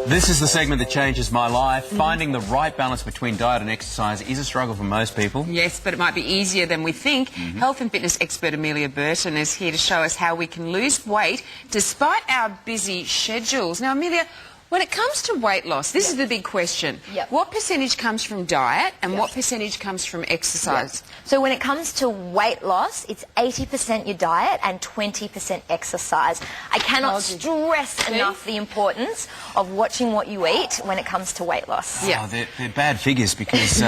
This is the segment that changes my life. Finding the right balance between diet and exercise is a struggle for most people. Yes, but it might be easier than we think. Health and fitness expert Amelia Burton is here to show us how we can lose weight despite our busy schedules. Now, Amelia, when it comes to weight loss, this is the big question. What percentage comes from diet and what percentage comes from exercise? So when it comes to weight loss, it's 80% your diet and 20% exercise. I cannot stress enough the importance of watching what you eat when it comes to weight loss. Oh, they're bad figures because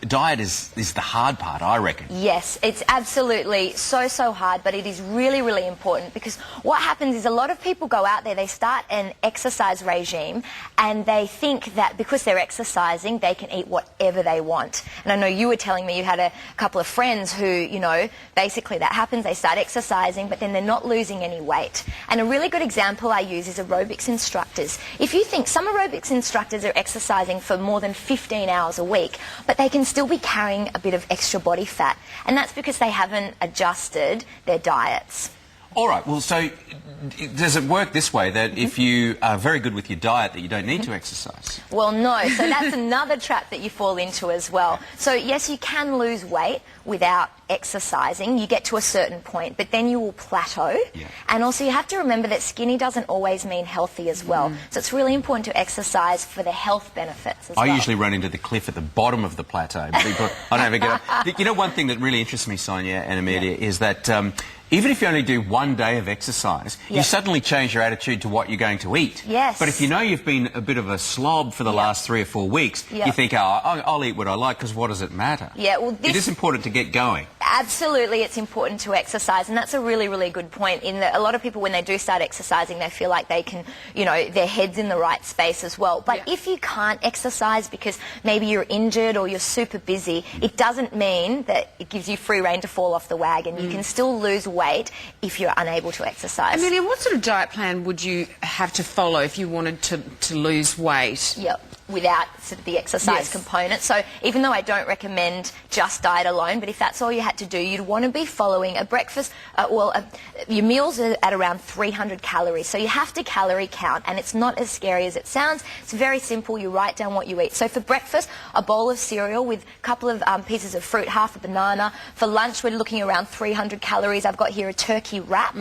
diet is the hard part, I reckon. Yes, it's absolutely so hard, but it is really, really important because what happens is a lot of people go out there, they start an exercise regime and they think that because they're exercising, they can eat whatever they want. And I know you were telling me you had a couple of friends who, you know, basically that happens, they start exercising, but then they're not losing any weight. And a really good example I use is aerobics instructors. If you think some aerobics instructors are exercising for more than 15 hours a week, but they can still be carrying a bit of extra body fat. And that's because they haven't adjusted their diets. All right, well, so does it work this way, that if you are very good with your diet, that you don't need to exercise? Well, no. So that's another trap that you fall into as well. So, yes, you can lose weight without exercising. You get to a certain point, but then you will plateau. And also you have to remember that skinny doesn't always mean healthy as well. So it's really important to exercise for the health benefits as well. I usually run into the cliff at the bottom of the plateau. I don't ever get up. You know, one thing that really interests me, Sonia and Amelia, is that even if you only do one day of exercise, you suddenly change your attitude to what you're going to eat. But if you know you've been a bit of a slob for the last 3 or 4 weeks, you think, oh, I'll eat what I like, because what does it matter? Well, it is important to get going. Absolutely, it's important to exercise, and that's a really, really good point. In that a lot of people, when they do start exercising, they feel like they can, you know, their head's in the right space as well. But if you can't exercise because maybe you're injured or you're super busy, it doesn't mean that it gives you free rein to fall off the wagon. You can still lose weight if you're unable to exercise. Amelia, what sort of diet plan would you have to follow if you wanted to lose weight? Without sort of the exercise component. So even though I don't recommend just diet alone, but if that's all you had to do, you'd want to be following a breakfast, your meals are at around 300 calories. So you have to calorie count, and it's not as scary as it sounds. It's very simple. You write down what you eat. So for breakfast, a bowl of cereal with a couple of pieces of fruit, half a banana. For lunch, we're looking around 300 calories. I've got here a turkey wrap.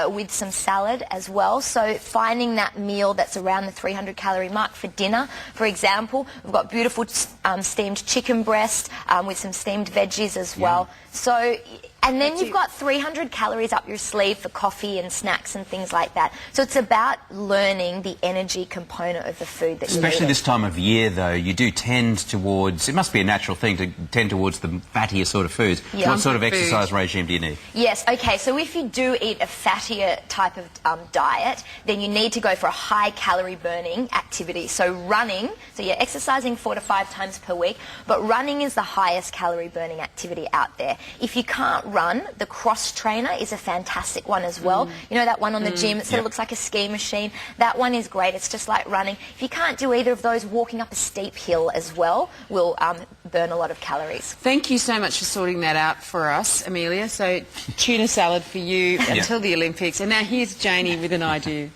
With some salad as well. So finding that meal that's around the 300 calorie mark. For dinner, for example, we've got beautiful steamed chicken breast with some steamed veggies as well. So, and then you've got 300 calories up your sleeve for coffee and snacks and things like that. So it's about learning the energy component of the food that you're eating. Especially this time of year, though, you do tend towards, it must be a natural thing to tend towards the fattier sort of foods. What sort of exercise regime do you need? Yes, okay, so if you do eat a fattier type of diet, then you need to go for a high calorie burning activity. So running, so you're exercising 4 to 5 times per week, but running is the highest calorie burning activity out there. If you can't run, the cross trainer is a fantastic one as well. You know that one on the gym that sort of looks like a ski machine? That one is great. It's just like running. If you can't do either of those, walking up a steep hill as well will burn a lot of calories. Thank you so much for sorting that out for us, Amelia. So tuna salad for you until the Olympics. And now here's Janie with an idea.